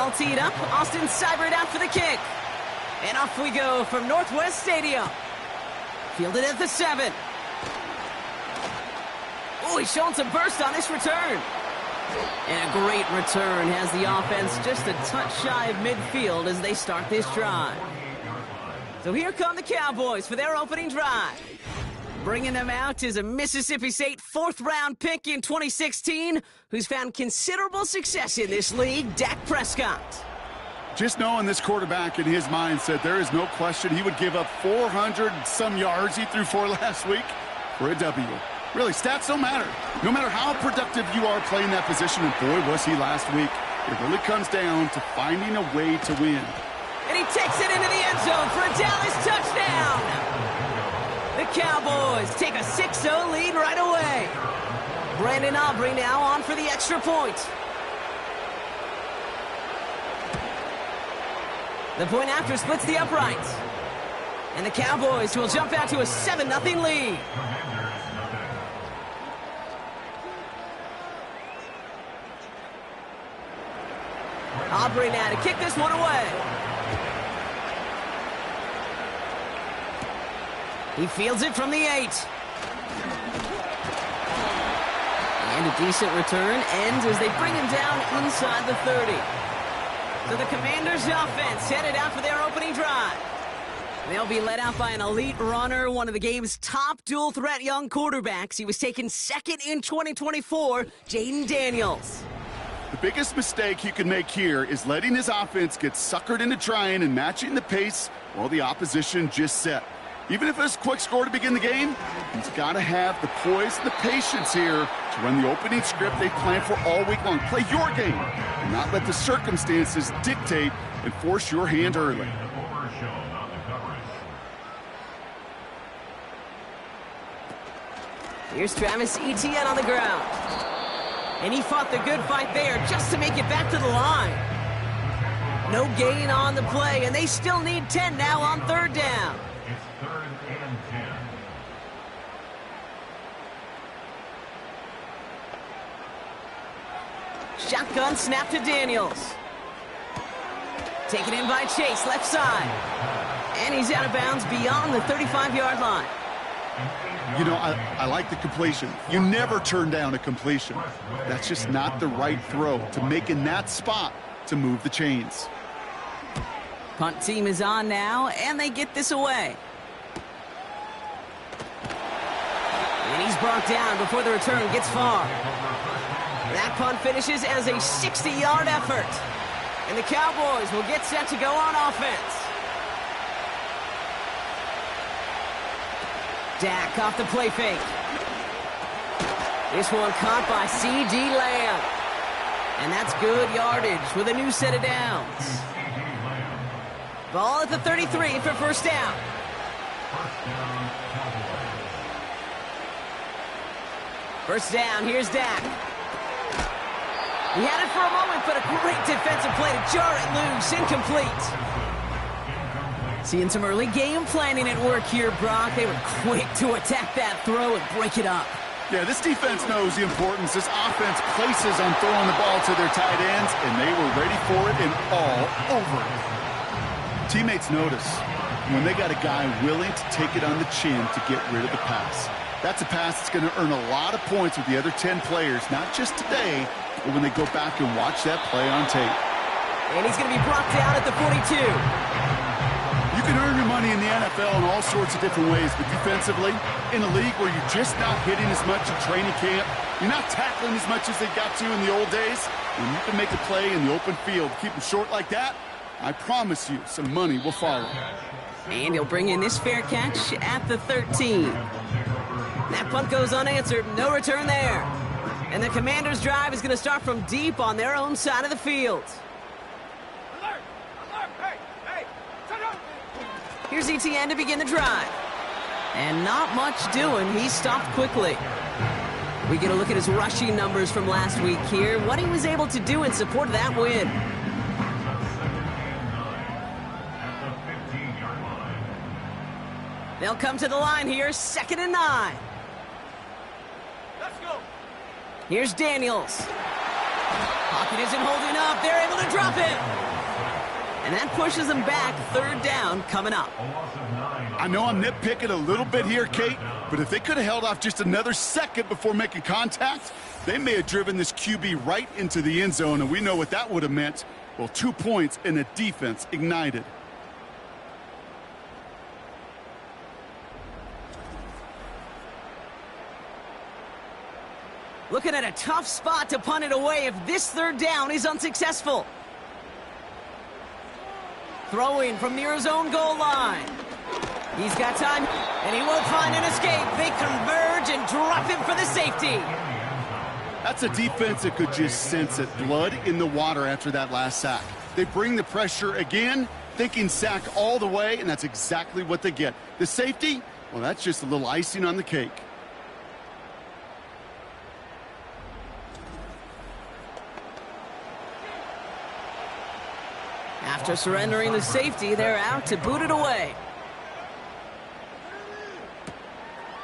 All teed up. Austin Seibert out for the kick. And off we go from Northwest Stadium. Fielded at the 7. Oh, he's showing some burst on this return. And a great return has the offense just a touch shy of midfield as they start this drive. So here come the Cowboys for their opening drive. Bringing them out is a Mississippi State 4th-round pick in 2016 who's found considerable success in this league, Dak Prescott. Just knowing this quarterback in his mindset, there is no question he would give up 400-some yards he threw for last week for a W. Really, stats don't matter. No matter how productive you are playing that position, and boy, was he last week, it really comes down to finding a way to win. And he takes it into the end zone for a Dallas touchdown. The Cowboys take a 6-0 lead right away. Brandon Aubrey now on for the extra point. The point after splits the uprights. And the Cowboys will jump out to a 7-0 lead. Aubrey now to kick this one away. He fields it from the 8. And a decent return ends as they bring him down inside the 30. So the Commanders' offense headed out for their opening drive. They'll be led out by an elite runner, one of the game's top dual-threat young quarterbacks. He was taken second in 2024, Jaden Daniels. The biggest mistake he could make here is letting his offense get suckered into trying and matching the pace while the opposition just set. Even if it's a quick score to begin the game, he's got to have the poise and the patience here to run the opening script they planned for all week long. Play your game and not let the circumstances dictate and force your hand early. Here's Travis Etienne on the ground. And he fought the good fight there just to make it back to the line. No gain on the play, and they still need 10 now on 3rd down. It's 3rd and 10. Shotgun snap to Daniels. Taken in by Chase, left side. And he's out of bounds beyond the 35-yard line. You know, I like the completion. You never turn down a completion. That's just not the right throw to make in that spot to move the chains. Punt team is on now, and they get this away. And he's brought down before the return gets far. That punt finishes as a 60-yard effort. And the Cowboys will get set to go on offense. Dak off the play fake. This one caught by C.D. Lamb. And that's good yardage with a new set of downs. Ball at the 33 for 1st down. First down, here's Dak. He had it for a moment, but a great defensive play to jar it loose. Incomplete. Seeing some early game planning at work here, Brock. They were quick to attack that throw and break it up. Yeah, this defense knows the importance this offense places on throwing the ball to their tight ends, and they were ready for it and all over it. Teammates notice when they got a guy willing to take it on the chin to get rid of the pass. That's a pass that's going to earn a lot of points with the other 10 players, not just today, but when they go back and watch that play on tape. And he's going to be brought down at the 42. You can earn your money in the NFL in all sorts of different ways, but defensively, in a league where you're just not hitting as much in training camp, you're not tackling as much as they got to in the old days, when you can make a play in the open field, keep them short like that, I promise you some money will follow. And he'll bring in this fair catch at the 13. That punt goes unanswered, no return there. And the Commanders' drive is going to start from deep on their own side of the field. Here's Etienne to begin the drive. And not much doing. He stopped quickly. We get a look at his rushing numbers from last week here. What he was able to do in support of that win. They'll come to the line here. 2nd and 9. Let's go. Here's Daniels. Pocket isn't holding up. They're able to drop it. And that pushes them back. Third down coming up. I know I'm nitpicking a little bit here, Kate, but if they could have held off just another second before making contact, they may have driven this QB right into the end zone, and we know what that would have meant. Well, 2 points and a defense ignited. Looking at a tough spot to punt it away if this third down is unsuccessful. Throwing from near his own goal line. He's got time, and he won't find an escape. They converge and drop him for the safety. That's a defense that could just sense it. Blood in the water after that last sack. They bring the pressure again, thinking sack all the way, and that's exactly what they get. The safety, well, that's just a little icing on the cake. After surrendering the safety, they're out to boot it away.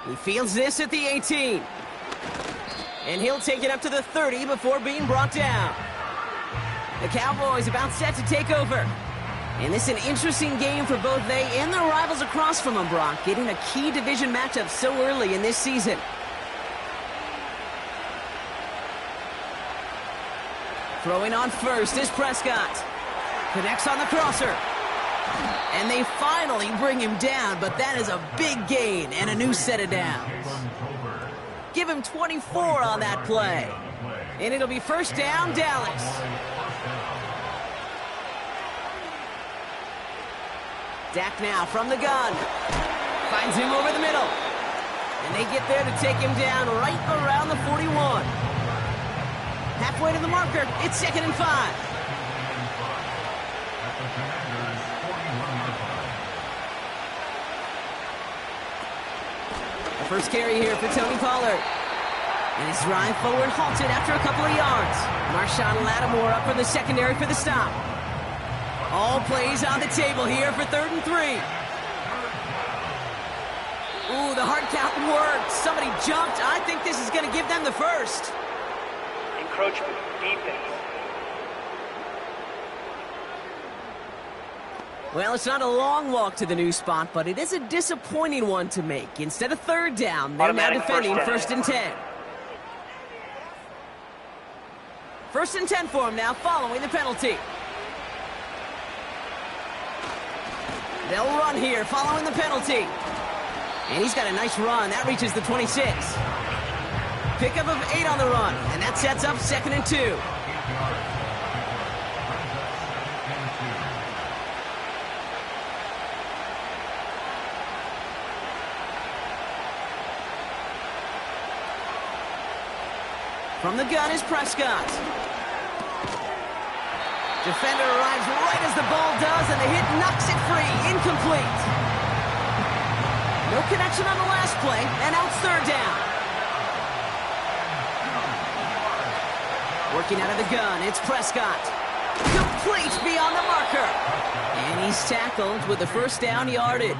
He fields this at the 18. And he'll take it up to the 30 before being brought down. The Cowboys about set to take over. And this is an interesting game for both they and their rivals across from them, Brock, getting a key division matchup so early in this season. Throwing on first is Prescott. Connects on the crosser. And they finally bring him down, but that is a big gain and a new set of downs. Give him 24 on that play. And it'll be first down, Dallas. Dak now from the gun. Finds him over the middle. And they get there to take him down right around the 41. Halfway to the marker, it's 2nd and 5. First carry here for Tony Pollard. And his drive forward halted after a couple of yards. Marshawn Lattimore up from the secondary for the stop. All plays on the table here for 3rd and 3. Ooh, the hard count worked. Somebody jumped. I think this is going to give them the first. Encroachment, defense. Well, it's not a long walk to the new spot, but it is a disappointing one to make. Instead of 3rd down, they're now defending 1st and 10. 1st and 10 for him now, following the penalty. They'll run here, following the penalty. And he's got a nice run. That reaches the 26. Pickup of 8 on the run, and that sets up 2nd and 2. From the gun is Prescott. Defender arrives right as the ball does, and the hit knocks it free. Incomplete. No connection on the last play, and out 3rd down. Working out of the gun, it's Prescott. Complete beyond the marker. And he's tackled with the first down yardage.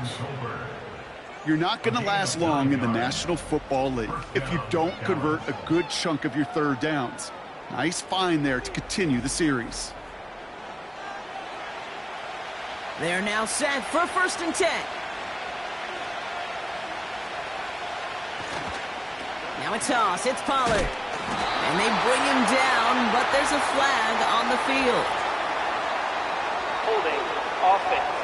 You're not going to last long in the National Football League if you don't convert a good chunk of your 3rd downs. Nice find there to continue the series. They're now set for 1st and 10. Now a toss. It's Pollard. And they bring him down, but there's a flag on the field. Holding, offense.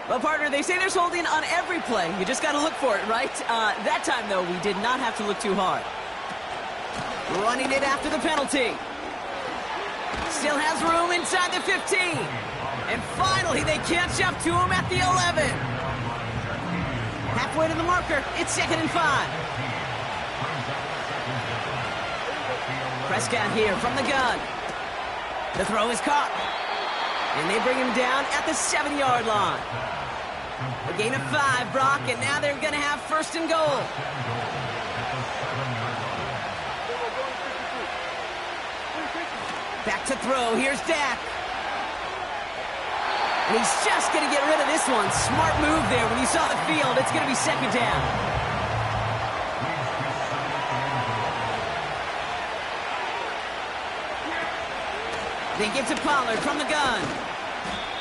Well, partner, they say there's holding on every play. You just got to look for it, right? That time, though, we did not have to look too hard. Running it after the penalty. Still has room inside the 15. And finally, they catch up to him at the 11. Halfway to the marker, it's 2nd and 5. Prescott here from the gun. The throw is caught. And they bring him down at the 7-yard line. A gain of 5, Brock, and now they're going to have 1st and goal. Back to throw. Here's Dak. And he's just going to get rid of this one. Smart move there. When you saw the field, it's going to be 2nd down. They give to Pollard from the gun.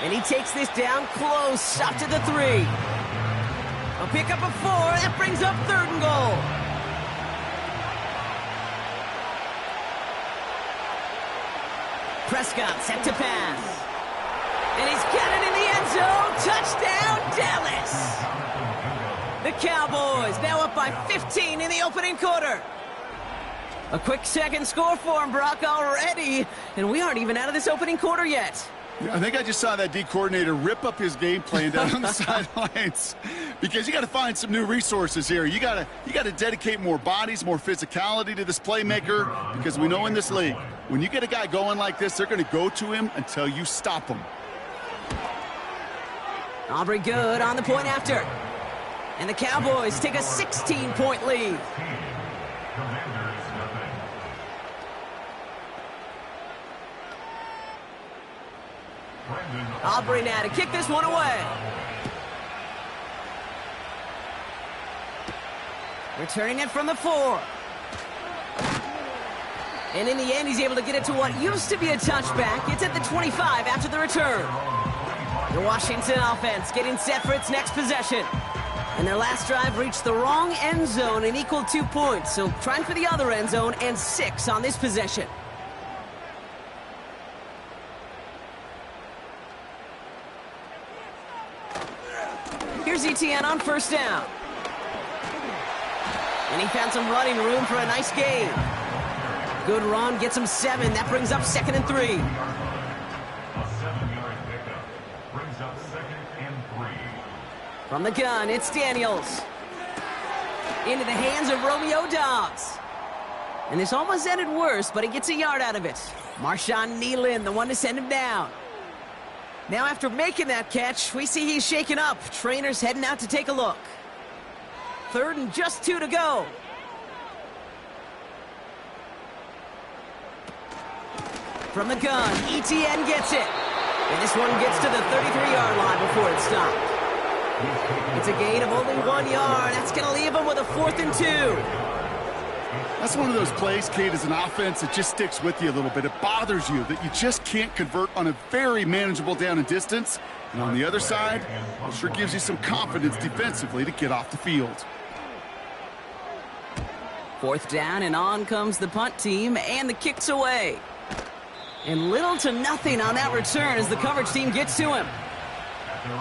And he takes this down close, up to the 3. A pick up of 4. That brings up 3rd and goal. Prescott set to pass. And he's got it in the end zone. Touchdown, Dallas. The Cowboys now up by 15 in the opening quarter. A quick second score for him, Brock, already. And we aren't even out of this opening quarter yet. I think I just saw that D coordinator rip up his game plan down on the sidelines, because you got to find some new resources here. You got to dedicate more bodies, more physicality to this playmaker, because we know in this league, when you get a guy going like this, they're going to go to him until you stop him. Aubrey good on the point after. And the Cowboys take a 16-point lead. Aubrey now to kick this one away. Returning it from the 4. And in the end, he's able to get it to what used to be a touchback. It's at the 25 after the return. The Washington offense getting set for its next possession. And their last drive reached the wrong end zone and equaled 2 points. So trying for the other end zone and 6 on this possession. Here's ETN on first down. And he found some running room for a nice gain. Good run, gets him 7. That brings up 2nd and 3. A 7-yard pickup brings up 2nd and 3. From the gun, it's Daniels. Into the hands of Romeo Dobbs. And this almost ended worse, but he gets a yard out of it. Marshawn Nealon, the one to send him down. Now after making that catch, we see he's shaken up. Trainer's heading out to take a look. 3rd and just 2 to go. From the gun, ETN gets it. And this one gets to the 33-yard line before it's stopped. It's a gain of only 1 yard. That's going to leave him with a 4th and 2. That's one of those plays, Kate, as an offense that just sticks with you a little bit. It bothers you that you just can't convert on a very manageable down and distance. And on the other side, it sure gives you some confidence defensively to get off the field. 4th down, and on comes the punt team, and the kick's away. And little to nothing on that return as the coverage team gets to him.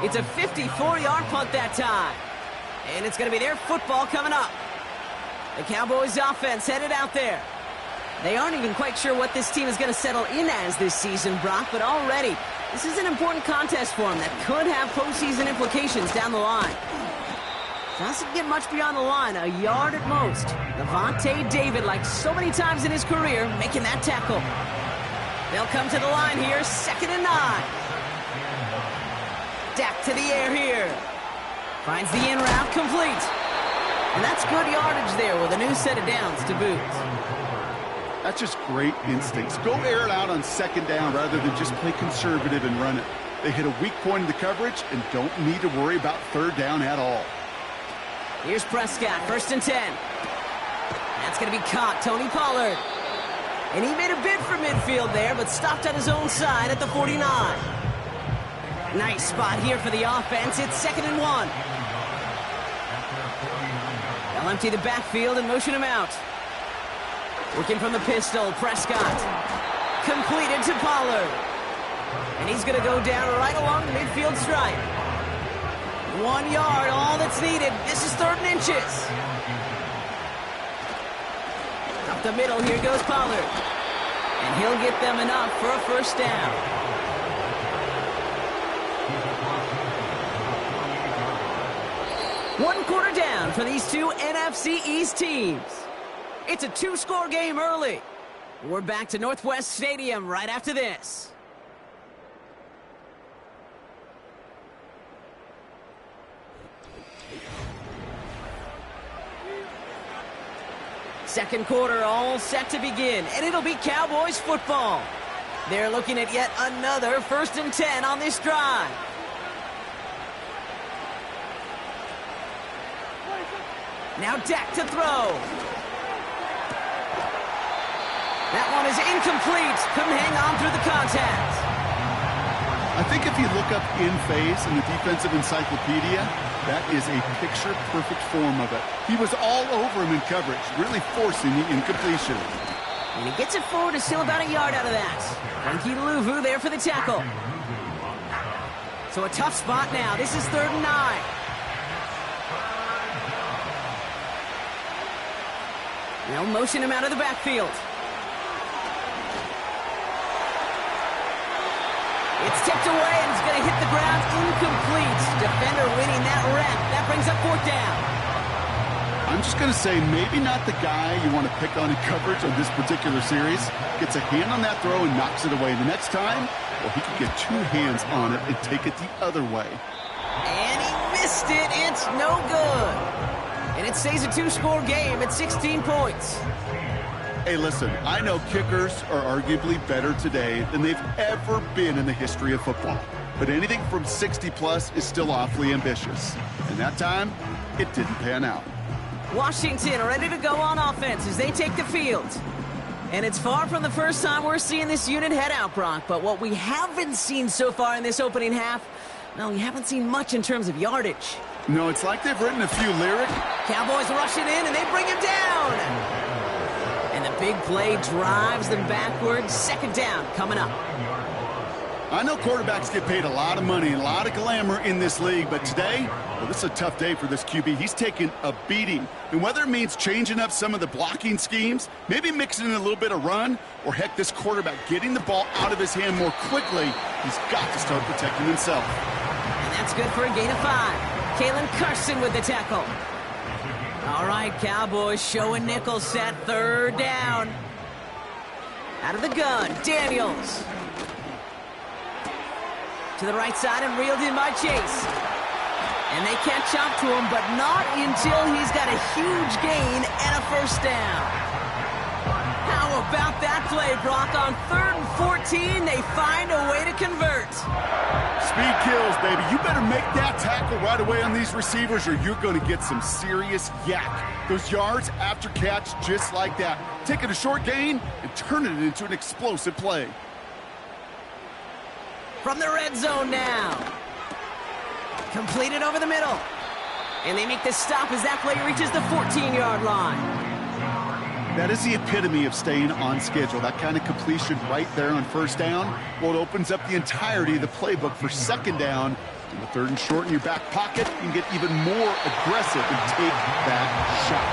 It's a 54-yard punt that time. And it's going to be their football coming up. The Cowboys offense headed out there. They aren't even quite sure what this team is going to settle in as this season, Brock, but already this is an important contest for them that could have postseason implications down the line. Doesn't get much beyond the line, a yard at most. Levante David, like so many times in his career, making that tackle. They'll come to the line here, 2nd and 9. Dak to the air here. Finds the in route complete. And that's good yardage there with a new set of downs to boot. That's just great instincts. Go air it out on 2nd down rather than just play conservative and run it. They hit a weak point in the coverage and don't need to worry about 3rd down at all. Here's Prescott, 1st and 10. That's going to be caught, Tony Pollard. And he made a bid for midfield there, but stopped on his own side at the 49. Nice spot here for the offense. It's 2nd and 1. They'll empty the backfield and motion him out. Working from the pistol, Prescott. Completed to Pollard. And he's going to go down right along the midfield stripe. 1 yard, all that's needed. This is 3rd and inches. Up the middle, here goes Pollard. And he'll get them enough for a 1st down. One quarter down for these two NFC East teams. It's a 2-score game early. We're back to Northwest Stadium right after this. Second quarter all set to begin, and it'll be Cowboys football. They're looking at yet another 1st and 10 on this drive. Now Dak to throw. That one is incomplete. Couldn't hang on through the contact. I think if you look up in phase in the defensive encyclopedia, that is a picture-perfect form of it. He was all over him in coverage, really forcing the incompletion. And he gets it forward to still about a yard out of that. Frankie Luvu there for the tackle. So a tough spot now. This is 3rd and 9. They'll motion him out of the backfield. It's tipped away, and it's going to hit the ground incomplete. Defender winning that rep. That brings up 4th down. I'm just going to say maybe not the guy you want to pick on in coverage on this particular series. Gets a hand on that throw and knocks it away. The next time, well, he could get 2 hands on it and take it the other way. And he missed it. It's no good. And it stays a 2-score game at 16 points. Hey, listen, I know kickers are arguably better today than they've ever been in the history of football. But anything from 60-plus is still awfully ambitious. And that time, it didn't pan out. Washington ready to go on offense as they take the field. And it's far from the first time we're seeing this unit head out, Brock. But what we haven't seen so far in this opening half, well, we haven't seen much in terms of yardage. No, it's like they've written a few lyrics. Cowboys rushing in, and they bring him down. And the big play drives them backwards. 2nd down coming up. I know quarterbacks get paid a lot of money and a lot of glamour in this league, but today, well, this is a tough day for this QB. He's taking a beating. And whether it means changing up some of the blocking schemes, maybe mixing in a little bit of run, or heck, this quarterback getting the ball out of his hand more quickly, he's got to start protecting himself. And that's good for a gain of 5. Kalen Carson with the tackle. All right, Cowboys showing nickel set. 3rd down. Out of the gun, Daniels. To the right side and reeled in by Chase. And they catch up to him, but not until he's got a huge gain and a 1st down. How about that play, Brock? On 3rd and 14, they find a way to convert. Speed kills, baby. You better make that tackle right away on these receivers or you're going to get some serious yak. Those yards after catch just like that. Taking a short gain and turning it into an explosive play. From the red zone now. Completed over the middle. And they make the stop as that play reaches the 14-yard line. That is the epitome of staying on schedule. That kind of completion right there on 1st down. Well, it opens up the entirety of the playbook for 2nd down. In the 3rd and short in your back pocket, you can get even more aggressive and take that shot.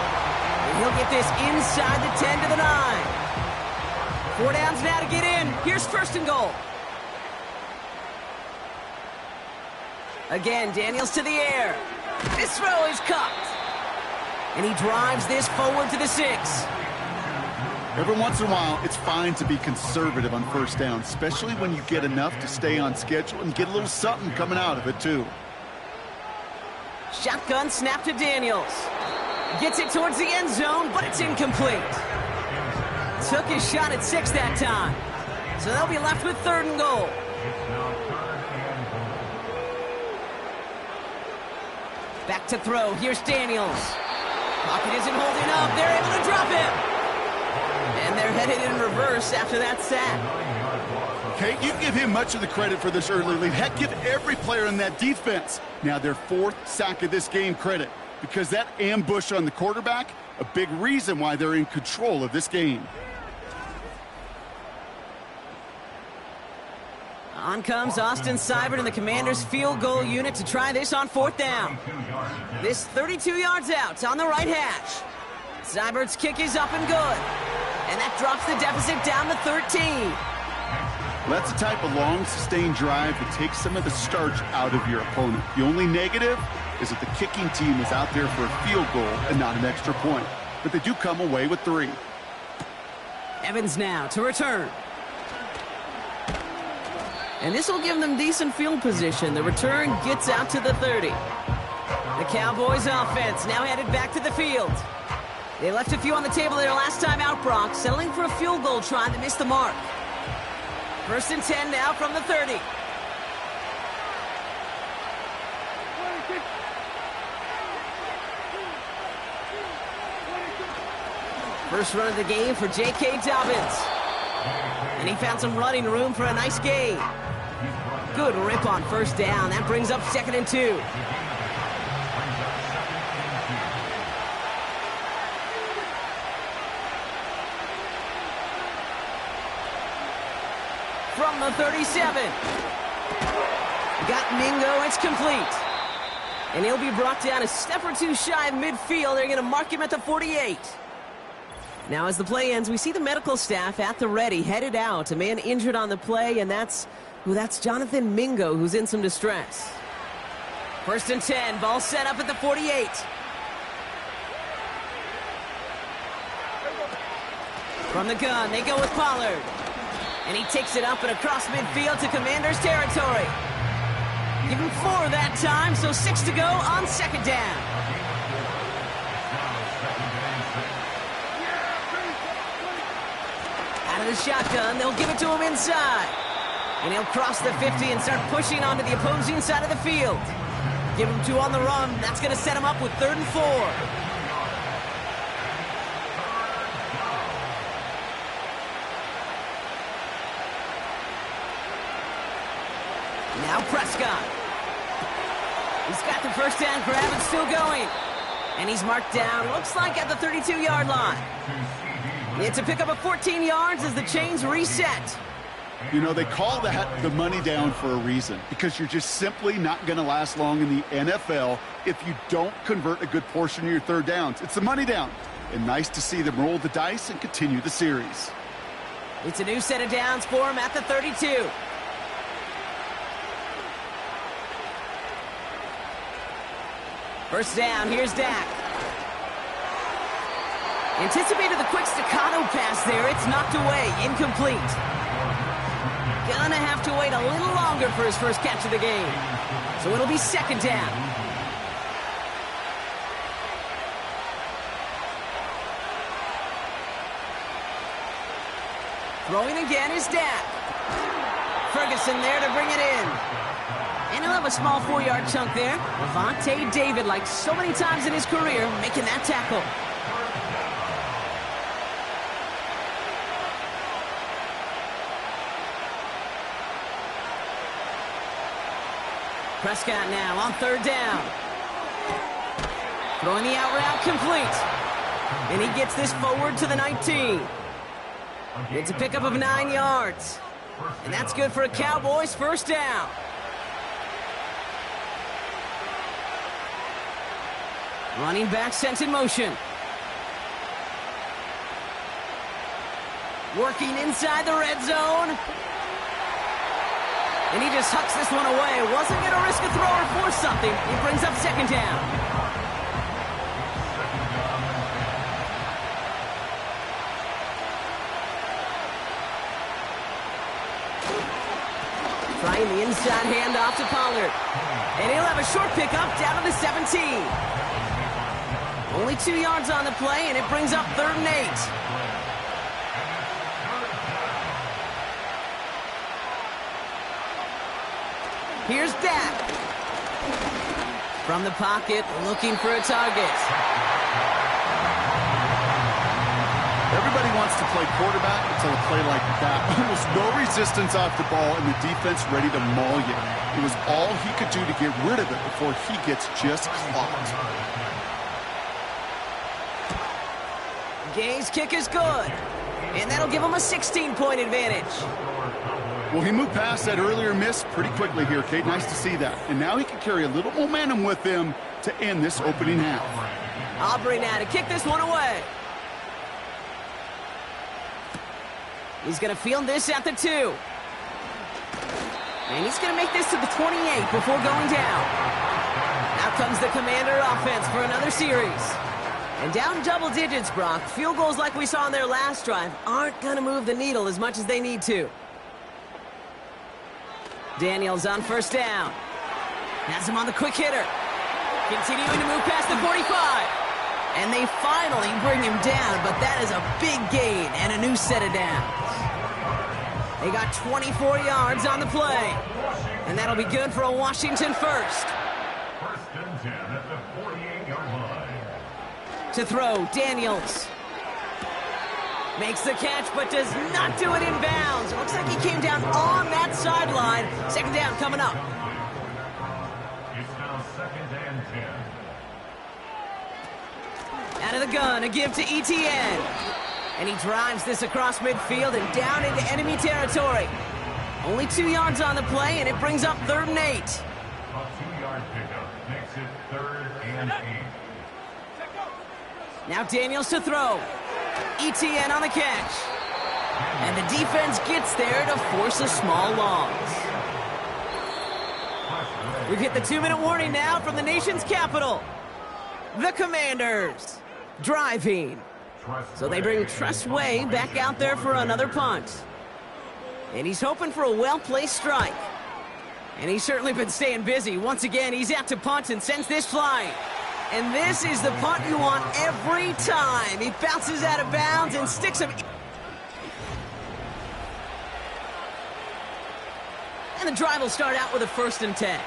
And he'll get this inside the 10 to the 9. 4 downs now to get in. Here's 1st and goal. Again, Daniels to the air. This throw is caught. And he drives this forward to the 6. Every once in a while, it's fine to be conservative on 1st down, especially when you get enough to stay on schedule and get a little something coming out of it, too. Shotgun snap to Daniels. Gets it towards the end zone, but it's incomplete. Took his shot at 6 that time. So they'll be left with 3rd and goal. Back to throw. Here's Daniels. Pocket isn't holding up. They're able to drop him. And they're headed in reverse after that sack. Kate, you give him much of the credit for this early lead. Heck, give every player in that defense now their 4th sack of this game credit. Because that ambush on the quarterback, a big reason why they're in control of this game. On comes Austin Seibert and the Commanders' field goal unit to try this on 4th down. This 32 yards out on the right hash. Seibert's kick is up and good. And that drops the deficit down to 13. Well, that's the type of long, sustained drive that takes some of the starch out of your opponent. The only negative is that the kicking team is out there for a field goal and not an extra point. But they do come away with 3. Evans now to return. And this will give them decent field position. The return gets out to the 30. The Cowboys offense now headed back to the field. They left a few on the table their last time out, Brock, settling for a field goal trying to miss the mark. 1st and 10 now from the 30. First run of the game for J.K. Dobbins. And he found some running room for a nice gain. Good rip on first down. That brings up 2nd and 2. From the 37. Got Mingo. It's complete. And he'll be brought down a step or two shy of midfield. They're going to mark him at the 48. Now, as the play ends, we see the medical staff at the ready, headed out. A man injured on the play, and that's Jonathan Mingo, who's in some distress. 1st and 10, ball set up at the 48. From the gun, they go with Pollard. And he takes it up and across midfield to Commanders territory. Give him 4 that time, so 6 to go on 2nd down. Out of the shotgun, they'll give it to him inside. And he'll cross the 50 and start pushing onto the opposing side of the field. Give him 2 on the run. That's going to set him up with 3rd and 4. Now Prescott. He's got the first down grab and still going. And he's marked down, looks like at the 32-yard line. It's a pickup of 14 yards as the chains reset. You know, they call that the money down for a reason, because you're just simply not going to last long in the NFL if you don't convert a good portion of your 3rd downs. It's the money down. And nice to see them roll the dice and continue the series. It's a new set of downs for him at the 32. First down, here's Dak. Anticipated the quick staccato pass there. It's knocked away, incomplete. Gonna have to wait a little longer for his first catch of the game. So it'll be 2nd down. Throwing again is Dak. Ferguson there to bring it in. And he'll have a small 4-yard chunk there. Levante David, like so many times in his career, making that tackle. Prescott now on 3rd down. Throwing the out route complete. And he gets this forward to the 19. It's a pickup of 9 yards. And that's good for a Cowboys first down. Running back sent in motion. Working inside the red zone. And he just hucks this one away. Wasn't going to risk a throw or force something. He brings up 2nd down. Trying the inside handoff to Pollard. And he'll have a short pickup down to the 17. Only 2 yards on the play, and it brings up 3rd and 8. Here's Dak. From the pocket, looking for a target. Everybody wants to play quarterback until a play like that. Almost no resistance off the ball, and the defense ready to maul you. It was all he could do to get rid of it before he gets just clocked. Gay's kick is good. And that'll give him a 16-point advantage. Well, he moved past that earlier miss pretty quickly here, Kate. Nice to see that. And now he can carry a little momentum with him to end this opening half. Aubrey now to kick this one away. He's going to field this at the 2. And he's going to make this to the 28 before going down. Now comes the Commander offense for another series. And down double digits, Brock. Field goals like we saw on their last drive aren't going to move the needle as much as they need to. Daniels on first down. Has him on the quick hitter. Continuing to move past the 45. And they finally bring him down, but that is a big gain and a new set of downs. They got 24 yards on the play. And that'll be good for a Washington first. 1st and 10 at the 48-yard line. To throw, Daniels. Makes the catch, but does not do it in bounds. It looks like he came down on that sideline. Second down coming up. It's now 2nd and 10. Out of the gun, a give to ETN. And he drives this across midfield and down into enemy territory. Only 2 yards on the play, and it brings up 3rd and 8. A 2-yard pickup makes it 3rd and 8. Now Daniels to throw. ETN on the catch. And the defense gets there to force a small loss. We've hit the 2-minute warning now from the nation's capital. The Commanders driving. So they bring Trustway back out there for another punt. And he's hoping for a well-placed strike. And he's certainly been staying busy. Once again, he's out to punt and sends this flying. And this is the punt you want every time. He bounces out of bounds and sticks him. And the drive will start out with a 1st and 10.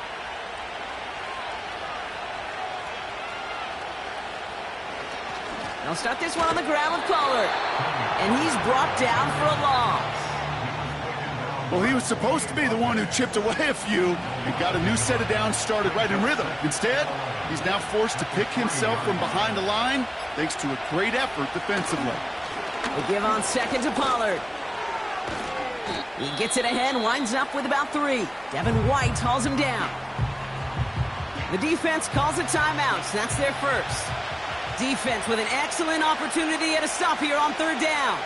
They'll start this one on the ground with Pollard. And he's brought down for a loss. Well, he was supposed to be the one who chipped away a few and got a new set of downs started right in rhythm. Instead, he's now forced to pick himself from behind the line thanks to a great effort defensively. They give on 2nd to Pollard. He gets it ahead, winds up with about 3. Devin White hauls him down. The defense calls a timeout. That's their first. Defense with an excellent opportunity at a stop here on 3rd down.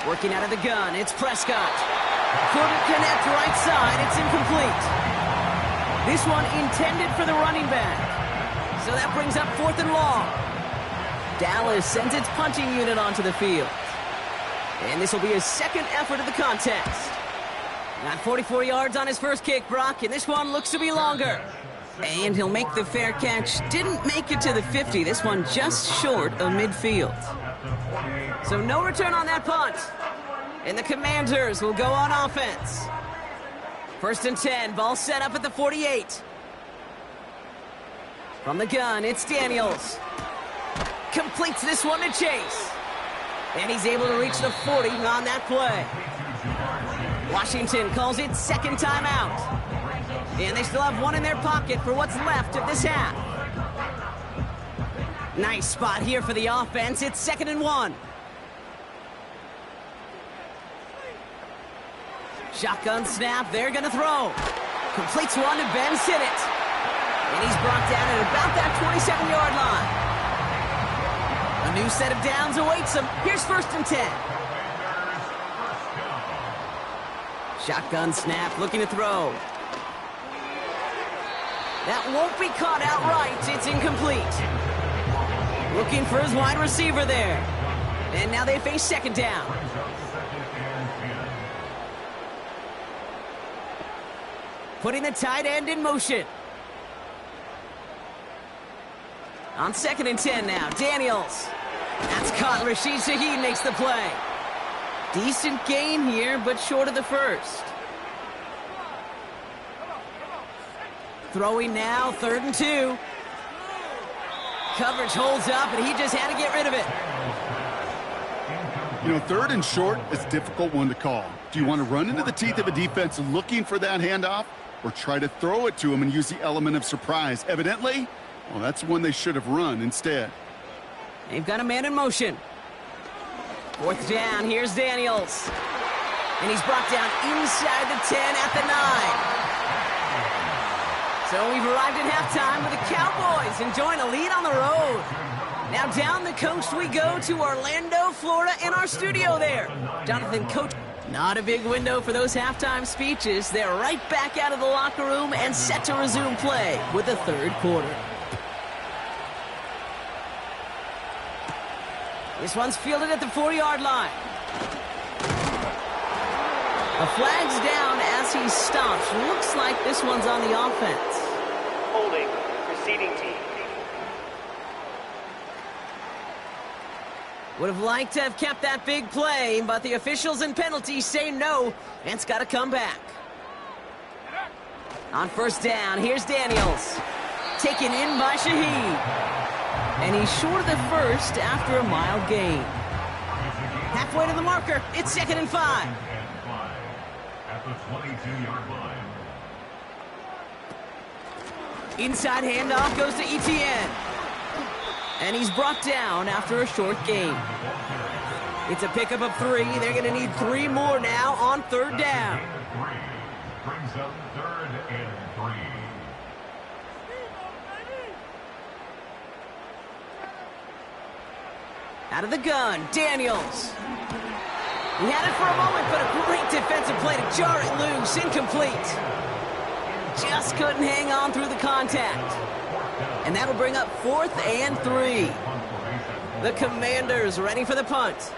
Working out of the gun, it's Prescott. Couldn't connect right side, it's incomplete. This one intended for the running back. So that brings up 4th and long. Dallas sends its punting unit onto the field. And this will be his 2nd effort of the contest. Got 44 yards on his first kick, Brock, and this one looks to be longer. And he'll make the fair catch. Didn't make it to the 50. This one just short of midfield. So no return on that punt. And the Commanders will go on offense. 1st and 10, ball set up at the 48. From the gun, it's Daniels. Completes this one to Chase. And he's able to reach the 40 on that play. Washington calls it 2nd timeout. And they still have one in their pocket for what's left of this half. Nice spot here for the offense. It's 2nd and 1. Shotgun snap. They're going to throw. Completes one to Ben Sinnott. And he's brought down at about that 27-yard line. A new set of downs awaits him. Here's 1st and 10. Shotgun snap, looking to throw. That won't be caught outright. It's incomplete. Looking for his wide receiver there. And now they face 2nd down. Putting the tight end in motion. On 2nd and 10 now, Daniels. That's caught. Rashid Shaheed makes the play. Decent gain here, but short of the 1st. Throwing now, 3rd and 2. Coverage holds up, and he just had to get rid of it. You know, 3rd and short is a difficult one to call. Do you want to run into the teeth of a defense looking for that handoff, or try to throw it to him and use the element of surprise? Evidently, well, that's one they should have run instead. They've got a man in motion. 4th down, here's Daniels. And he's brought down inside the 10 at the 9. So we've arrived at halftime with the Cowboys enjoying a lead on the road. Now down the coast we go to Orlando, Florida, in our studio there. Jonathan, Coach, not a big window for those halftime speeches. They're right back out of the locker room and set to resume play with the 3rd quarter. This one's fielded at the 4-yard line. The flag's down as he stops. Looks like this one's on the offense. Holding, receiving team. Would have liked to have kept that big play, but the officials and penalties say no, and it's got to come back. On 1st down, here's Daniels. taken in by Shaheed. And he's short of the first after a mile gain. Halfway to the marker. It's 2nd and 5. At the 22-yard line. Inside handoff goes to Etienne. And he's brought down after a short gain. It's a pickup of 3. They're going to need 3 more now on 3rd down. Brings up 3rd and 3. Out of the gun, Daniels. He had it for a moment, but a great defensive play to jar it loose. Incomplete. Just couldn't hang on through the contact. And that'll bring up 4th and 3. The Commanders ready for the punt.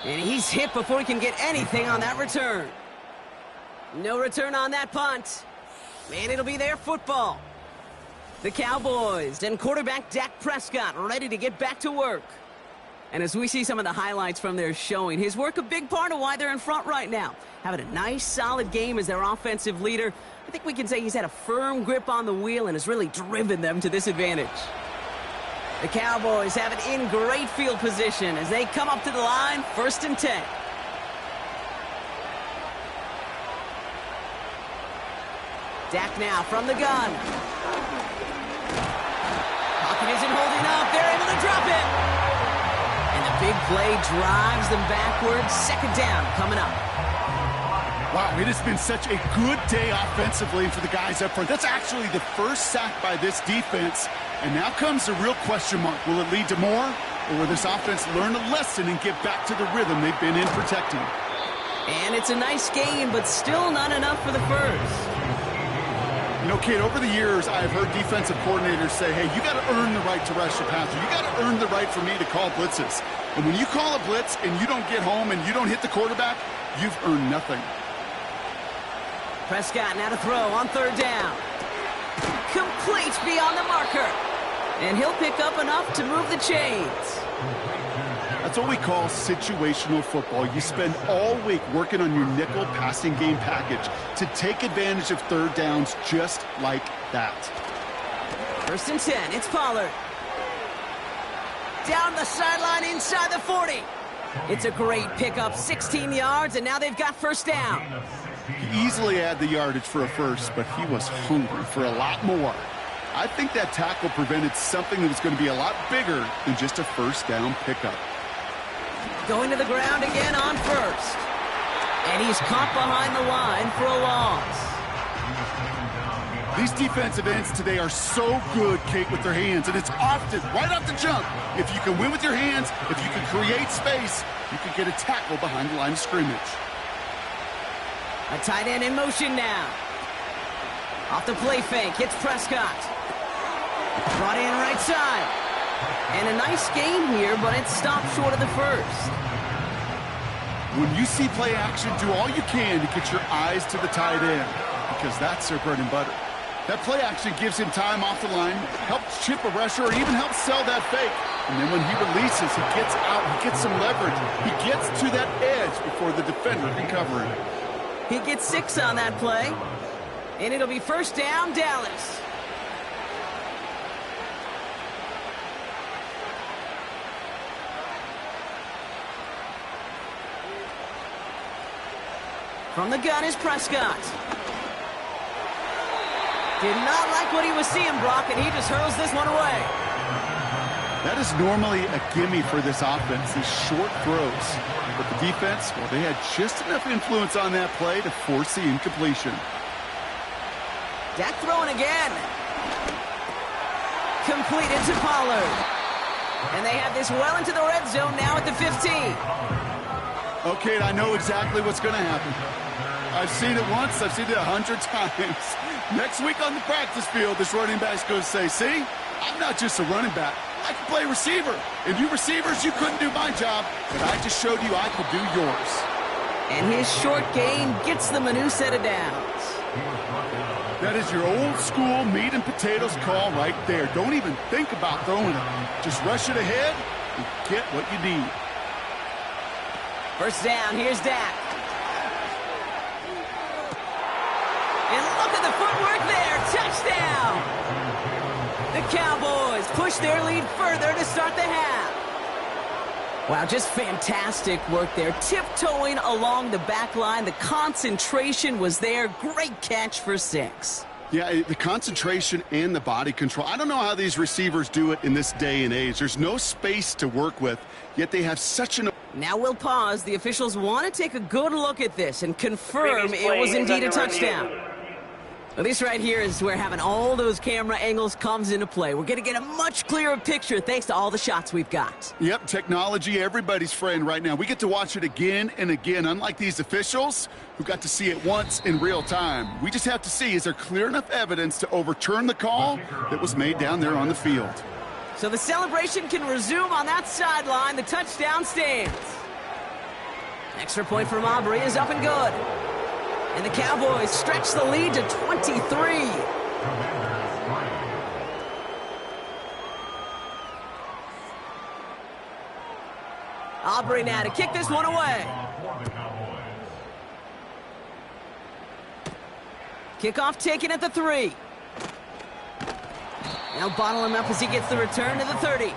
And he's hit before he can get anything on that return. No return on that punt. And it'll be their football. The Cowboys and quarterback Dak Prescott ready to get back to work. And as we see some of the highlights from their showing, his work a big part of why they're in front right now. Having a nice, solid game as their offensive leader. I think we can say he's had a firm grip on the wheel and has really driven them to this advantage. The Cowboys have it in great field position as they come up to the line, 1st and 10. Dak now from the gun. Pocket isn't holding up. They're able to drop it. And the big play drives them backwards. 2nd down coming up. Wow, it has been such a good day offensively for the guys up front. That's actually the first sack by this defense. And now comes the real question mark. Will it lead to more? Or will this offense learn a lesson and get back to the rhythm they've been in protecting? And it's a nice game, but still not enough for the first. You know, Kate, over the years, I've heard defensive coordinators say, hey, you got to earn the right to rush your passer. You got to earn the right for me to call blitzes. And when you call a blitz and you don't get home and you don't hit the quarterback, you've earned nothing. Prescott now to throw on 3rd down. Complete beyond the marker. And he'll pick up enough to move the chains. That's what we call situational football. You spend all week working on your nickel passing game package to take advantage of 3rd downs just like that. 1st and 10, it's Pollard. Down the sideline inside the 40. It's a great pickup, 16 yards, and now they've got 1st down. He easily had the yardage for a first, but he was hungry for a lot more. I think that tackle prevented something that was going to be a lot bigger than just a 1st down pickup. Going to the ground again on 1st. And he's caught behind the line for a loss. These defensive ends today are so good, Kate, with their hands. And it's often, right off the jump, if you can win with your hands, if you can create space, you can get a tackle behind the line of scrimmage. A tight end in motion now. Off the play fake, hits Prescott. Brought in right side. And a nice game here, but it stopped short of the first. When you see play action, do all you can to get your eyes to the tight end, because that's their bread and butter. That play action gives him time off the line, helps chip a rusher, or even helps sell that fake. And then when he releases, he gets out, he gets some leverage. He gets to that edge before the defender can cover him. He gets 6 on that play. And it'll be 1st down, Dallas. From the gun is Prescott. Did not like what he was seeing, Brock, and he just hurls this one away. That is normally a gimme for this offense, these short throws. But the defense, well, they had just enough influence on that play to force the incompletion. Dak throwing again. Completed to Pollard. And they have this well into the red zone now at the 15. Okay, I know exactly what's going to happen. I've seen it once, I've seen it 100 times. Next week on the practice field, this running back's going to say, see, I'm not just a running back. I can play receiver. And you receivers, you couldn't do my job, but I just showed you I could do yours. And his short gain gets them a new set of downs. That is your old school meat and potatoes call right there. Don't even think about throwing it. Just rush it ahead and get what you need. 1st down, here's Dak. look at the footwork there. Touchdown! The Cowboys push their lead further to start the half. Wow, just fantastic work there. Tiptoeing along the back line. The concentration was there. Great catch for 6. Yeah, the concentration and the body control. I don't know how these receivers do it in this day and age. There's no space to work with, yet they have such an... Now we'll pause. The officials want to take a good look at this and confirm it was indeed a touchdown. Well, this right here is where having all those camera angles comes into play. We're going to get a much clearer picture thanks to all the shots we've got. Yep, technology, everybody's friend right now. We get to watch it again and again, unlike these officials who got to see it once in real time. We just have to see, is there clear enough evidence to overturn the call that was made down there on the field? So the celebration can resume on that sideline. The touchdown stands. Extra point from Aubrey is up and good. And the Cowboys stretch the lead to 23. Aubrey now to kick this one away. Kickoff taken at the 3. Now bottle him up as he gets the return to the 30.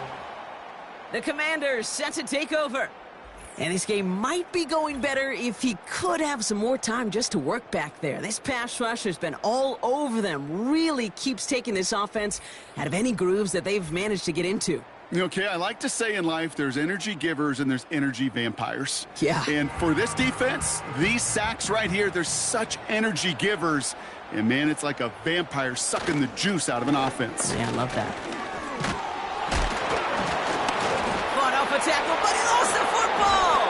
The Commanders set to take over. And this game might be going better if he could have some more time just to work back there. This pass rush has been all over them. Really keeps taking this offense out of any grooves that they've managed to get into. Okay, I like to say in life there's energy givers and there's energy vampires. Yeah. And for this defense, these sacks right here, they're such energy givers. And, man, it's like a vampire sucking the juice out of an offense. Yeah, I love that. Fought off a tackle, but he lost the football!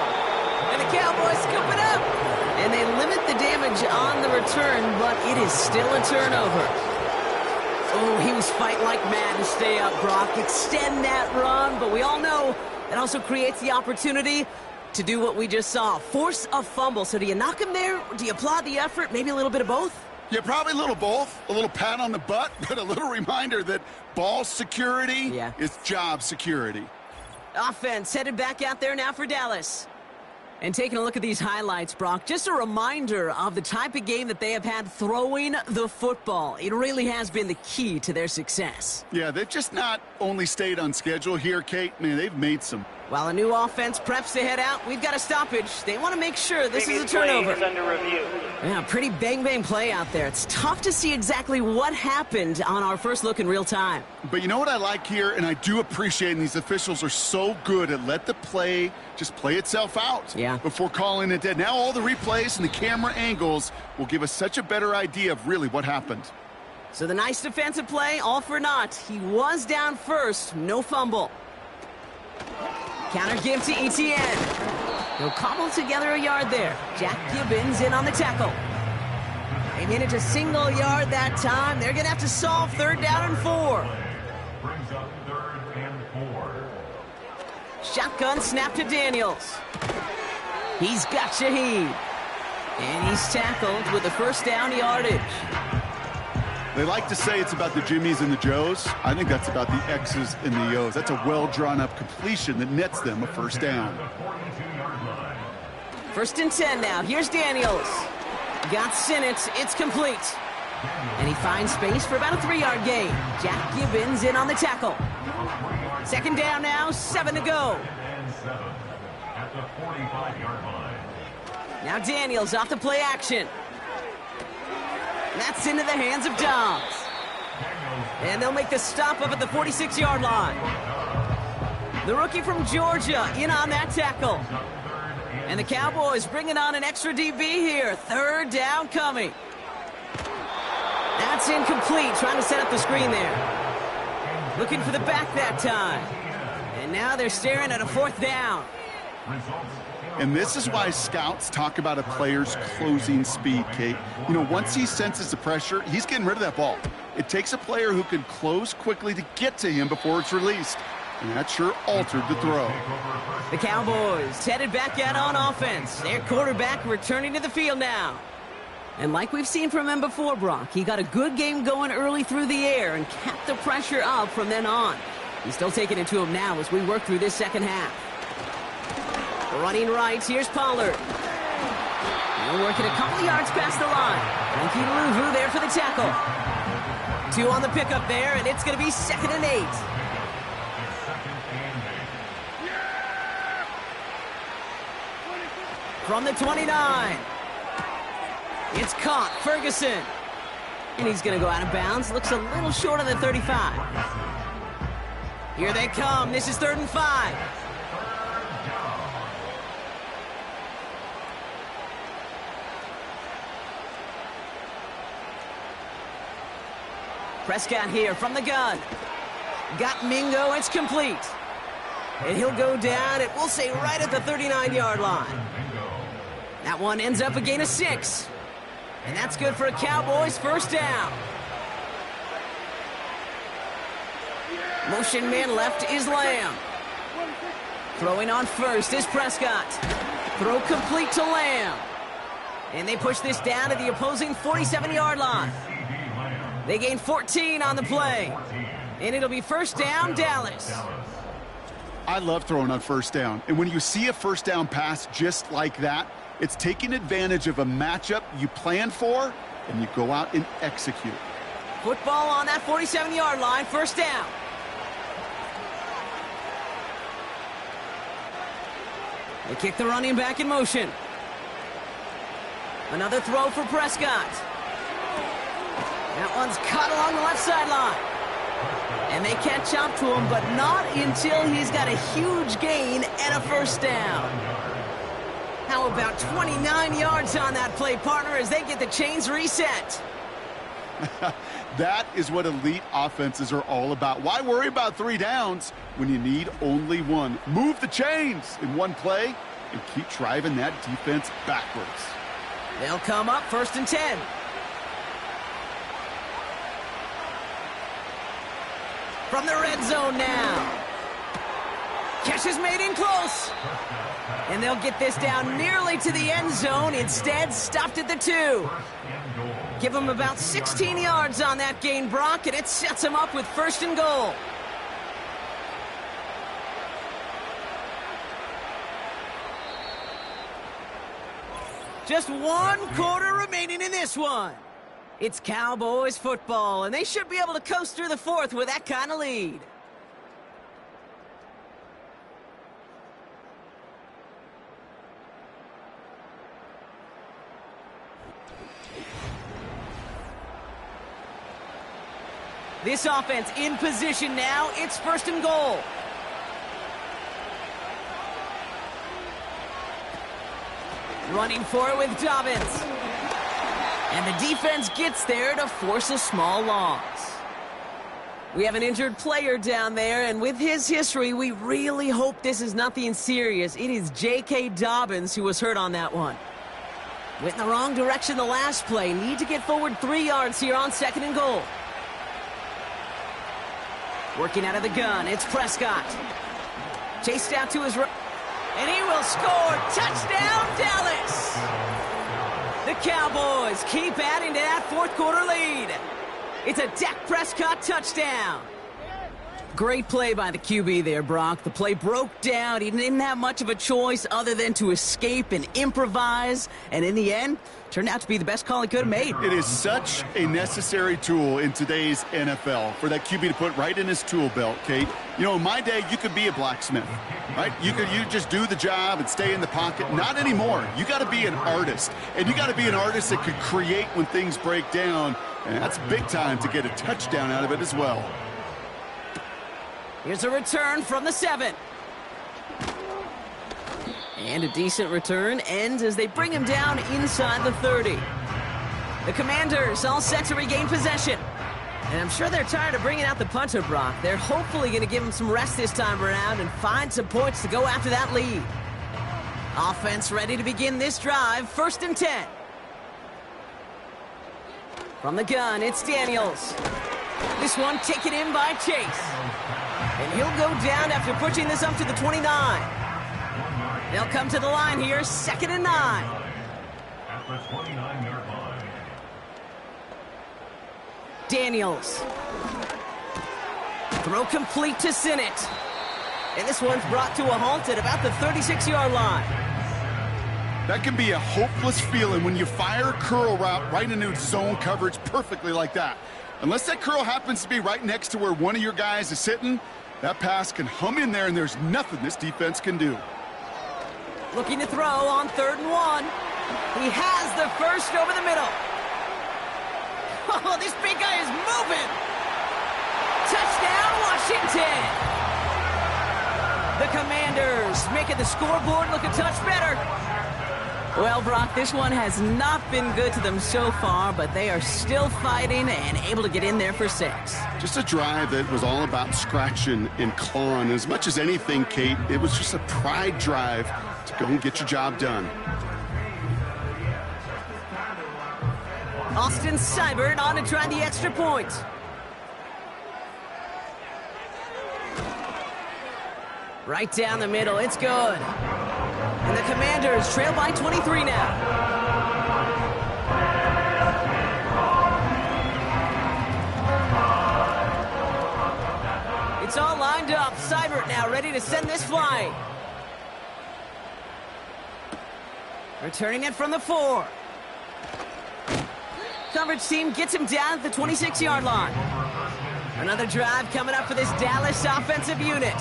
And the Cowboys scoop it up. And they limit the damage on the return, but it is still a turnover. Oh, he was fighting like mad to stay up, Brock. Extend that run, but we all know it also creates the opportunity to do what we just saw. Force a fumble. So do you knock him there? Or do you applaud the effort? Maybe a little bit of both? Yeah, probably a little both. A little pat on the butt, but a little reminder that ball security is job security. Offense headed back out there now for Dallas. And taking a look at these highlights, Brock, just a reminder of the type of game that they have had throwing the football. It really has been the key to their success. Yeah, they've just not only stayed on schedule here, Kate. Man, they've made some. While a new offense preps to head out, we've got a stoppage. They want to make sure this is a turnover. Play is under review. Yeah, pretty bang-bang play out there. It's tough to see exactly what happened on our first look in real time. But you know what I like here, and I do appreciate, and these officials are so good at let the play just play itself out before calling it dead. Now all the replays and the camera angles will give us such a better idea of really what happened. So the nice defensive play, all for naught. He was down first, no fumble. Counter give to Etienne. He'll cobble together a yard there. Jack Gibbons in on the tackle. They made it to single yard that time. They're going to have to solve 3rd down and 4. Brings up 3rd and 4. Shotgun snap to Daniels. He's got Shaheed. And he's tackled with the first down yardage. They like to say it's about the Jimmies and the Joes. I think that's about the X's and the O's. That's a well-drawn-up completion that nets them a first down. 1st and 10 now. Here's Daniels. Got Sinnott. It's complete. And he finds space for about a 3-yard gain. Jack Gibbons in on the tackle. 2nd down now, 7 to go. At the 45-yard line. Now Daniels off the play action. That's into the hands of Dobbs. And they'll make the stop up at the 46-yard line. The rookie from Georgia in on that tackle. And the Cowboys bringing on an extra DB here. 3rd down coming. That's incomplete. Trying to set up the screen there. Looking for the back that time. And now they're staring at a 4th down. And this is why scouts talk about a player's closing speed, Kate. You know, once he senses the pressure, he's getting rid of that ball. It takes a player who can close quickly to get to him before it's released. And that sure altered the throw. The Cowboys headed back out on offense. Their quarterback returning to the field now. And like we've seen from him before, Brock, he got a good game going early through the air and kept the pressure up from then on. He's still taking it to him now as we work through this second half. Running right, here's Pollard. He'll work it a couple of yards past the line. Frankie Louvu there for the tackle. 2 on the pickup there, and it's going to be 2nd and 8. From the 29. It's caught. Ferguson. And he's going to go out of bounds. Looks a little short on the 35. Here they come. This is 3rd and 5. Prescott here from the gun. Got Mingo. It's complete. And he'll go down, and we'll say right at the 39-yard line. That one ends up a gain of 6. And that's good for a Cowboys 1st down. Motion man left is Lamb. Throwing on first is Prescott. Throw complete to Lamb. And they push this down to the opposing 47-yard line. They gain 14 on the play. And it'll be 1st down, Dallas. I love throwing on 1st down. And when you see a 1st down pass just like that, it's taking advantage of a matchup you plan for, and you go out and execute. Football on that 47-yard line, 1st down. They kick the running back in motion. Another throw for Prescott. That one's caught along the left sideline. And they catch up to him, but not until he's got a huge gain and a 1st down. How about 29 yards on that play, partner, as they get the chains reset? That is what elite offenses are all about. Why worry about 3 downs when you need only 1? Move the chains in one play and keep driving that defense backwards. They'll come up 1st and 10. From the red zone now. Catch is made in close. And they'll get this down nearly to the end zone. Instead, stopped at the 2. Give them about 16 yards on that gain, Brock, and it sets them up with 1st and goal. Just 1 quarter remaining in this one. It's Cowboys football, and they should be able to coast through the 4th with that kind of lead. This offense in position now. It's 1st and goal. Running for it with Dobbins. And the defense gets there to force a small loss. We have an injured player down there, and with his history, we really hope this is nothing serious. It is J.K. Dobbins who was hurt on that one. Went in the wrong direction the last play. Need to get forward 3 yards here on 2nd and goal. Working out of the gun, it's Prescott. Chased out to his right, and he will score. Touchdown, Dallas! The Cowboys keep adding to that 4th quarter lead. It's a Dak Prescott touchdown. Great play by the QB there, Brock. The play broke down. He didn't have much of a choice other than to escape and improvise. And in the end, turned out to be the best call he could have made. It is such a necessary tool in today's NFL for that QB to put right in his tool belt, Kate. You know, in my day, you could be a blacksmith, right? You just do the job and stay in the pocket. Not anymore. You got to be an artist. And you got to be an artist that could create when things break down. And that's big time to get a touchdown out of it as well. Here's a return from the 7. And a decent return ends as they bring him down inside the 30. The Commanders all set to regain possession. And I'm sure they're tired of bringing out the punter, Brock. They're hopefully going to give him some rest this time around and find some points to go after that lead. Offense ready to begin this drive, 1st and 10. From the gun, it's Daniels. This one taken in by Chase. And he'll go down after pushing this up to the 29. They'll come to the line here, 2nd and 9. At the 29-yard line. Daniels. Throw complete to Sinnott. And this one's brought to a halt at about the 36-yard line. That can be a hopeless feeling when you fire a curl route right into zone coverage perfectly like that. Unless that curl happens to be right next to where one of your guys is sitting, that pass can hum in there and there's nothing this defense can do. Looking to throw on 3rd and 1. He has the first over the middle. Oh, this big guy is moving. Touchdown, Washington. The Commanders making the scoreboard look a touch better. Well, Brock, this one has not been good to them so far, but they are still fighting and able to get in there for 6. Just a drive that was all about scratching and clawing. As much as anything, Kate, it was just a pride drive to go and get your job done. Austin Seibert on to try the extra point. Right down the middle, it's good. And the Commanders trail by 23 now. It's all lined up. Seibert now ready to send this flying. Returning it from the 4. Coverage team gets him down at the 26-yard line. Another drive coming up for this Dallas offensive unit.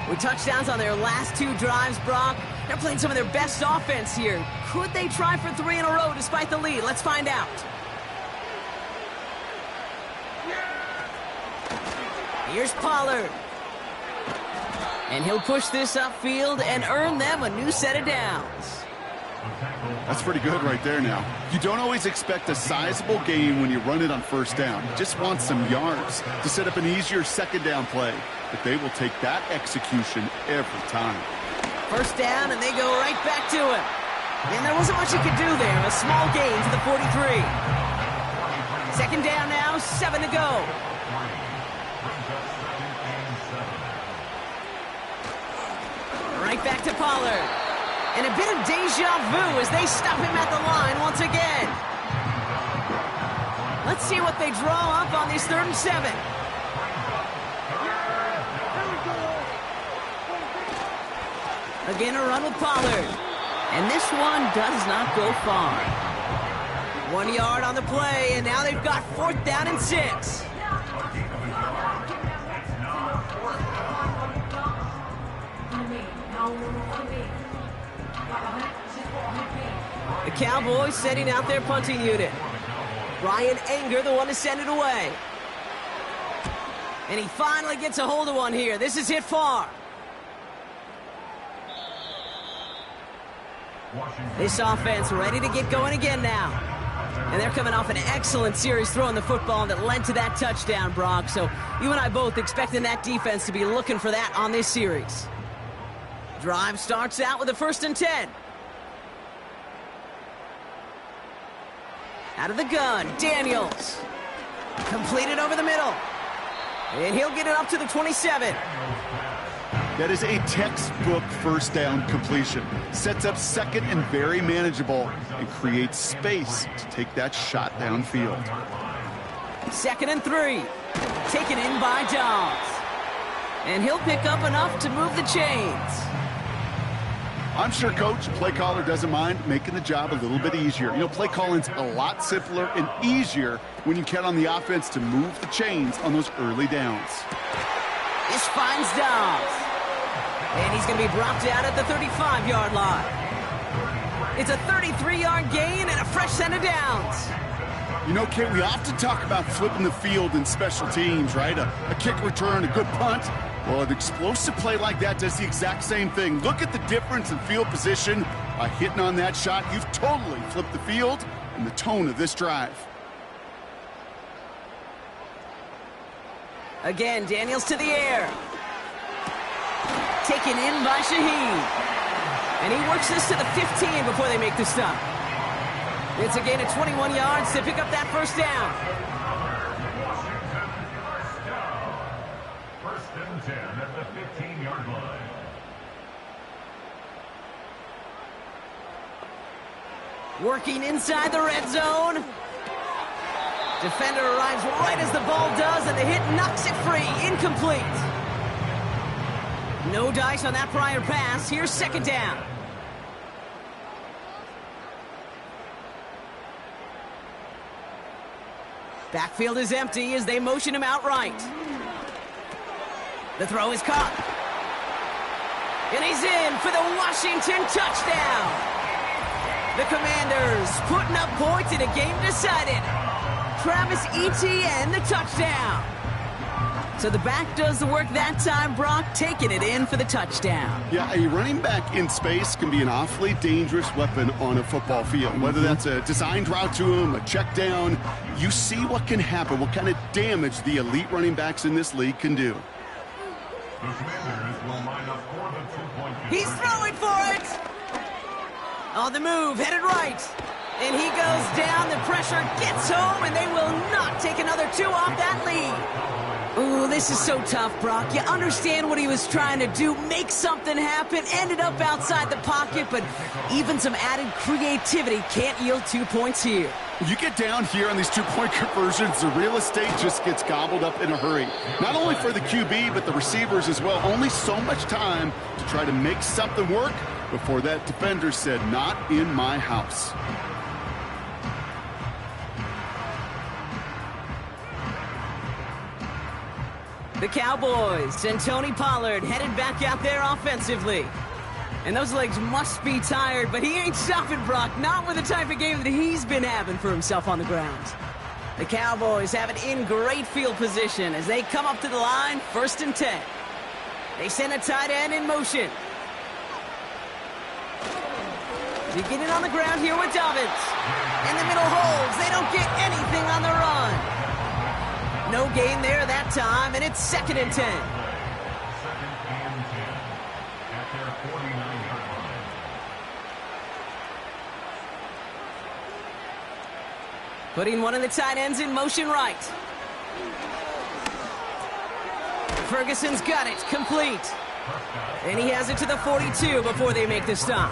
With touchdowns on their last 2 drives, Brock, they're playing some of their best offense here. Could they try for 3 in a row despite the lead? Let's find out. Here's Pollard. And he'll push this upfield and earn them a new set of downs. That's pretty good right there now. You don't always expect a sizable gain when you run it on 1st down. You just want some yards to set up an easier 2nd down play. But they will take that execution every time. 1st down, and they go right back to him. And there wasn't much he could do there. A small gain to the 43. 2nd down now, 7 to go. Right back to Pollard. And a bit of deja vu as they stop him at the line once again. Let's see what they draw up on this 3rd and 7. Again, a run with Pollard. And this one does not go far. 1 yard on the play, and now they've got 4th down and 6. The Cowboys setting out their punting unit. Brian Anger, the one to send it away. And he finally gets a hold of one here. This is hit far. This offense ready to get going again now. And they're coming off an excellent series throwing the football that led to that touchdown, Brock. So you and I both expecting that defense to be looking for that on this series. Drive starts out with a 1st and 10. Out of the gun, Daniels. Completed over the middle. And he'll get it up to the 27. That is a textbook 1st down completion. Sets up 2nd and very manageable and creates space to take that shot downfield. 2nd and 3. Taken in by Dobbs. And he'll pick up enough to move the chains. I'm sure Coach, play caller, doesn't mind making the job a little bit easier. You know, play calling's a lot simpler and easier when you count on the offense to move the chains on those early downs. This finds Dobbs. And he's going to be brought down at the 35-yard line. It's a 33-yard gain and a fresh set of downs. You know, Kate, we often talk about flipping the field in special teams, right? A kick return, a good punt. Well, an explosive play like that does the exact same thing. Look at the difference in field position. By hitting on that shot, you've totally flipped the field and the tone of this drive. Again, Daniels to the air. Taken in by Shaheen. And he works this to the 15 before they make the stop. It's a gain of 21 yards to pick up that 1st down. 1st and 10 at the 15-yard line. Working inside the red zone. Defender arrives right as the ball does, and the hit knocks it free. Incomplete. No dice on that prior pass. Here's 2nd down. Backfield is empty as they motion him out right. The throw is caught. And he's in for the Washington touchdown. The Commanders putting up points in a game decided. Travis Etienne, the touchdown. So the back does the work that time, Brock, taking it in for the touchdown. Yeah, a running back in space can be an awfully dangerous weapon on a football field. Whether that's a designed route to him, a check down, you see what can happen, what kind of damage the elite running backs in this league can do. The Commanders will line up for the two-point He's throwing for it. On the move, headed right. And he goes down, the pressure gets home, and they will not take another 2 off that lead. Ooh, this is so tough, Brock. You understand what he was trying to do, make something happen, ended up outside the pocket, but even some added creativity can't yield 2 points here. You get down here on these two-point conversions, the real estate just gets gobbled up in a hurry. Not only for the QB, but the receivers as well. Only so much time to try to make something work before that defender said, "Not in my house." The Cowboys and Tony Pollard headed back out there offensively. And those legs must be tired, but he ain't stopping, Brock. Not with the type of game that he's been having for himself on the ground. The Cowboys have it in great field position as they come up to the line, 1st and 10. They send a tight end in motion. Beginning on the ground here with Dobbins. In the middle holds. They don't get anything on the run. No gain there that time, and it's 2nd and 10. 2nd and 10 at their 49-yard line. Putting one of the tight ends in motion right. Ferguson's got it, complete. And he has it to the 42 before they make the stop.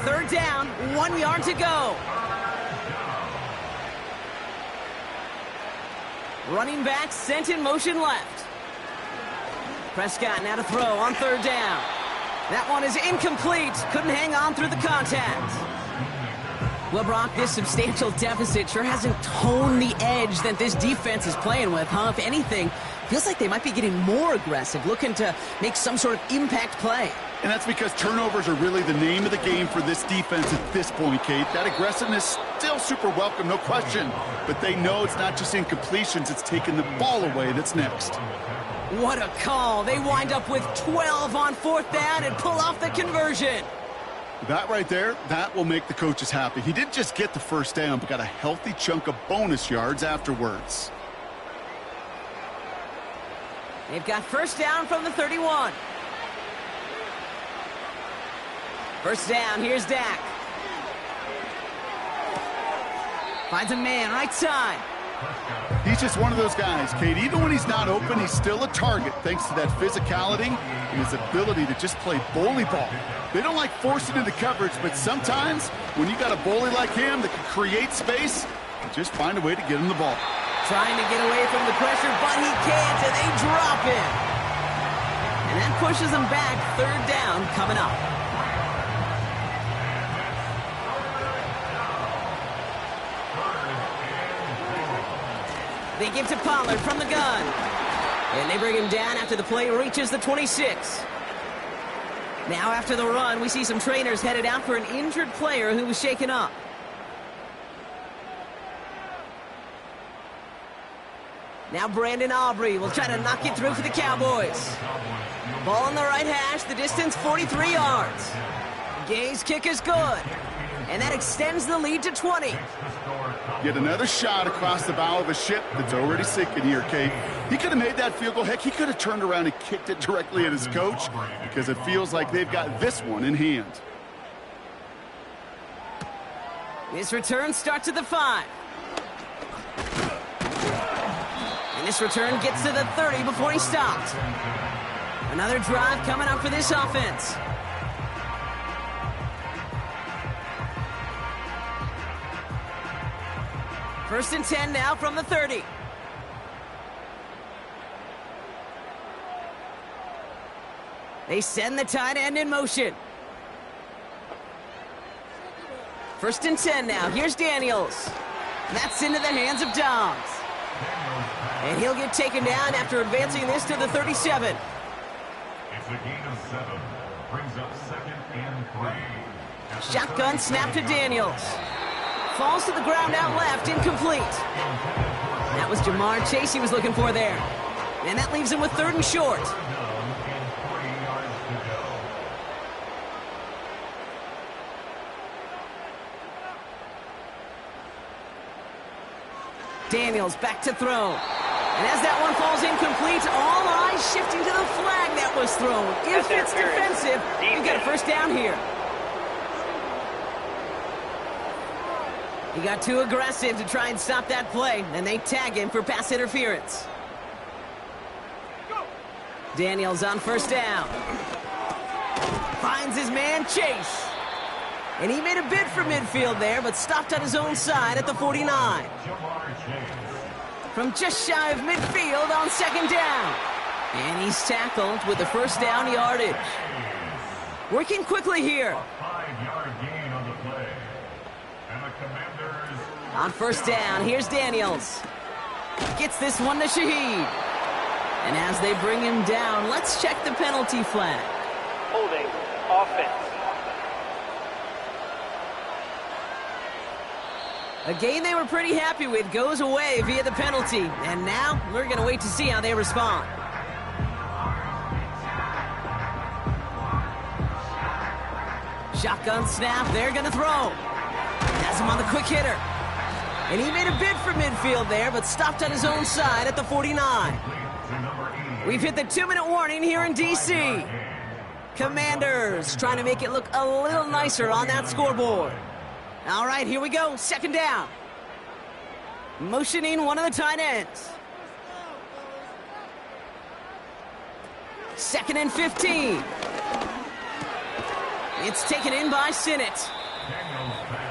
3rd down, 1 yard to go. Running back sent in motion left. Prescott now to throw on 3rd down. That one is incomplete. Couldn't hang on through the contact. Well, Brock, this substantial deficit sure hasn't toned the edge that this defense is playing with, huh? If anything, feels like they might be getting more aggressive, looking to make some sort of impact play. And that's because turnovers are really the name of the game for this defense at this point, Kate. That aggressiveness still super welcome, no question. But they know it's not just incompletions, it's taking the ball away that's next. What a call. They wind up with 12 on 4th down and pull off the conversion. That right there, that will make the coaches happy. He didn't just get the 1st down, but got a healthy chunk of bonus yards afterwards. They've got 1st down from the 31. 1st down, here's Dak. Finds a man, right side. He's just one of those guys, Kate. Even when he's not open, he's still a target thanks to that physicality and his ability to just play bully ball. They don't like forcing into coverage, but sometimes when you got a bully like him that can create space, you just find a way to get him the ball. Trying to get away from the pressure, but he can't, and they drop him. And that pushes them back. 3rd down coming up. They give to Pollard from the gun. And they bring him down after the play reaches the 26. Now after the run, we see some trainers headed out for an injured player who was shaken up. Now Brandon Aubrey will try to knock it through for the Cowboys. Ball on the right hash, the distance 43 yards. Gay's kick is good. And that extends the lead to 20. Yet another shot across the bow of a ship that's already sinking here, Kate. He could have made that field goal. Heck, he could have turned around and kicked it directly at his coach because it feels like they've got this one in hand. This return starts at the 5. And this return gets to the 30 before he stopped. Another drive coming up for this offense. First and 10 now from the 30. They send the tight end in motion. First and 10 now. Here's Daniels. That's into the hands of Dobbs. And he'll get taken down after advancing this to the 37. It's a gain of 7. Brings up 2nd and 3. Shotgun snap to Daniels. Falls to the ground out left, incomplete. That was Jamar Chase he was looking for there. And that leaves him with 3rd and short. Down and 3 yards to go. Daniels back to throw. And as that one falls incomplete, all eyes shifting to the flag that was thrown. If it's defensive, you got a first down here. He got too aggressive to try and stop that play, and they tag him for pass interference. Daniels on first down. Finds his man, Chase. And he made a bid for midfield there, but stopped on his own side at the 49. Jamar Chase. From just shy of midfield on 2nd down. And he's tackled with the first down yardage. Working quickly here. 5-yard gain on the play. And the Commanders... On first down, here's Daniels. Gets this one to Shaheed. And as they bring him down, let's check the penalty flag. Holding. Offense. A game they were pretty happy with goes away via the penalty. And now, we're going to wait to see how they respond. Shotgun snap, they're going to throw. Has him on the quick hitter. And he made a bid for midfield there, but stopped on his own side at the 49. We've hit the 2-minute warning here in D.C. Commanders trying to make it look a little nicer on that scoreboard. All right, here we go. 2nd down. Motioning one of the tight ends. 2nd and 15. It's taken in by Sinnott.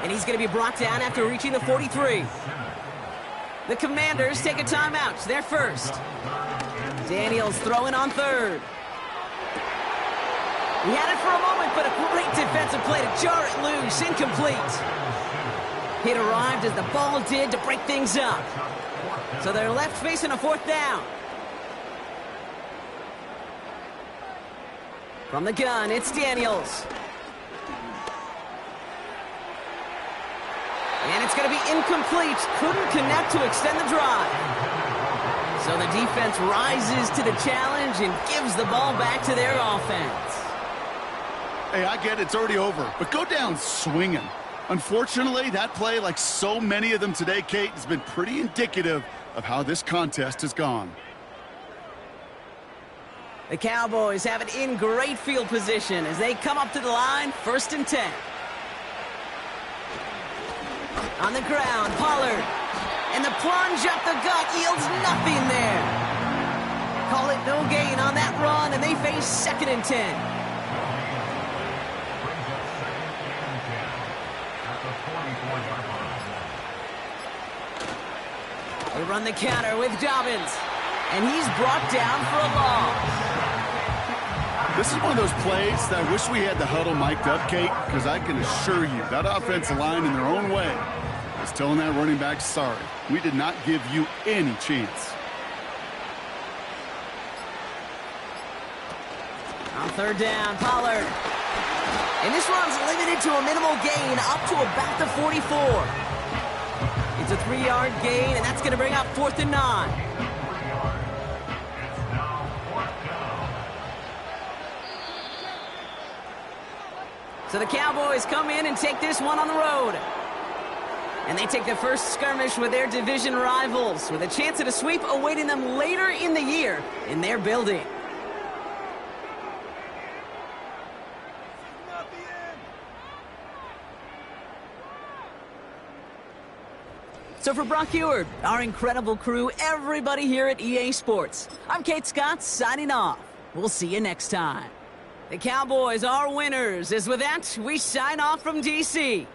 And he's going to be brought down after reaching the 43. The Commanders take a timeout. They're first. Daniels throwing on 3rd. He had it for a moment, but a great defensive play to jar it loose. Incomplete. It arrived as the ball did to break things up. So they're left facing a 4th down. From the gun, it's Daniels. And it's going to be incomplete. Couldn't connect to extend the drive. So the defense rises to the challenge and gives the ball back to their offense. Hey, I get it. It's already over. But go down swinging. Unfortunately, that play, like so many of them today, Kate, has been pretty indicative of how this contest has gone. The Cowboys have it in great field position as they come up to the line, 1st and 10. On the ground, Pollard. And the plunge up the gut yields nothing there. Call it no gain on that run, and they face 2nd and 10. They run the counter with Dobbins. And he's brought down for a loss. This is one of those plays that I wish we had the huddle mic'd up, Kate, because I can assure you that offensive line in their own way is telling that running back, sorry, we did not give you any chance. On 3rd down, Pollard. And this run's limited to a minimal gain up to about the 44. It's a 3-yard gain, and that's going to bring up 4th and 9. So the Cowboys come in and take this one on the road. And they take the first skirmish with their division rivals, with a chance at a sweep awaiting them later in the year in their building. So for Brock Ewart, our incredible crew, everybody here at EA Sports, I'm Kate Scott signing off. We'll see you next time. The Cowboys are winners, as with that, we sign off from D.C.